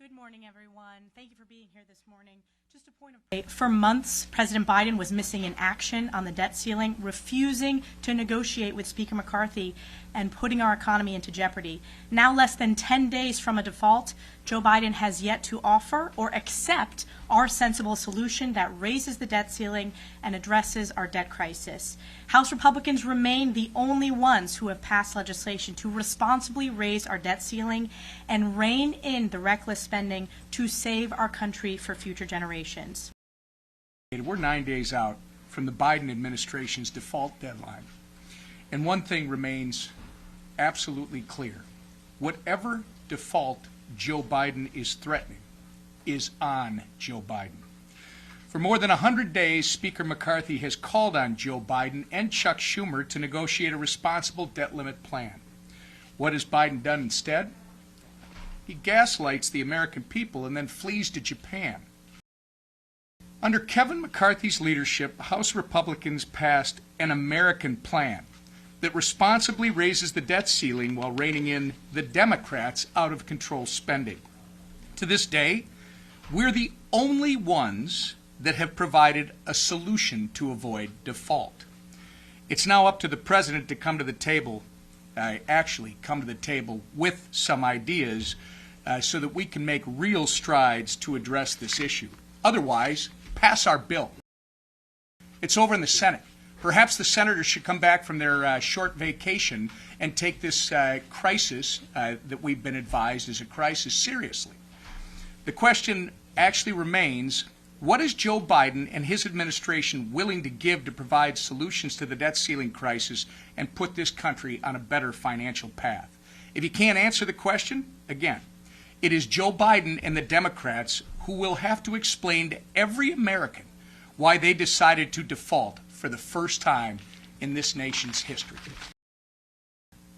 Good morning, everyone. Thank you for being here this morning. Just a point of for months, President Biden was missing in action on the debt ceiling, refusing to negotiate with Speaker McCarthy and putting our economy into jeopardy. Now, less than 10 days from a default, Joe Biden has yet to offer or accept our sensible solution that raises the debt ceiling and addresses our debt crisis. House Republicans remain the only ones who have passed legislation to responsibly raise our debt ceiling and rein in the reckless spending to save our country for future generations. We're 9 days out from the Biden administration's default deadline, and one thing remains absolutely clear. Whatever default Joe Biden is threatening is on Joe Biden. For more than 100 days, Speaker McCarthy has called on Joe Biden and Chuck Schumer to negotiate a responsible debt limit plan. What has Biden done instead? He gaslights the American people and then flees to Japan. Under Kevin McCarthy's leadership, House Republicans passed an American plan that responsibly raises the debt ceiling while reining in the Democrats' out-of-control spending. To this day, we're the only ones that have provided a solution to avoid default. It's now up to the president to come to the table, with some ideas so that we can make real strides to address this issue. Otherwise, pass our bill. It's over in the Senate. Perhaps the senators should come back from their short vacation and take this crisis that we've been advised is a crisis seriously. The question actually remains, what is Joe Biden and his administration willing to give to provide solutions to the debt ceiling crisis and put this country on a better financial path? If you can't answer the question, again, it is Joe Biden and the Democrats who will have to explain to every American why they decided to default for the first time in this nation's history.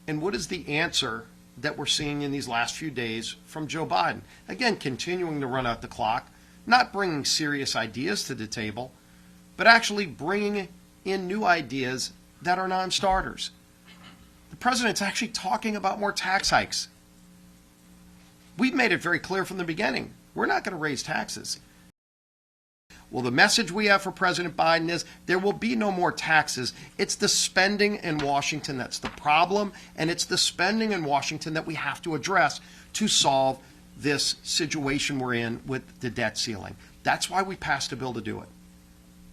And what is the answer that we're seeing in these last few days from Joe Biden? Again, continuing to run out the clock, not bringing serious ideas to the table, but actually bringing in new ideas that are non-starters. The president's actually talking about more tax hikes. We've made it very clear from the beginning, we're not going to raise taxes. Well, the message we have for President Biden is there will be no more taxes. It's the spending in Washington that's the problem, and it's the spending in Washington that we have to address to solve this situation we're in with the debt ceiling. That's why we passed a bill to do it.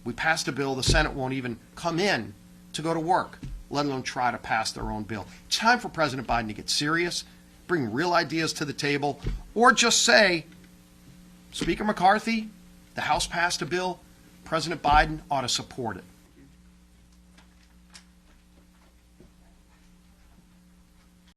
We passed a bill, the Senate won't even come in to go to work, let alone try to pass their own bill. It's time for President Biden to get serious, bring real ideas to the table, or just say, Speaker McCarthy, the House passed a bill, President Biden ought to support it.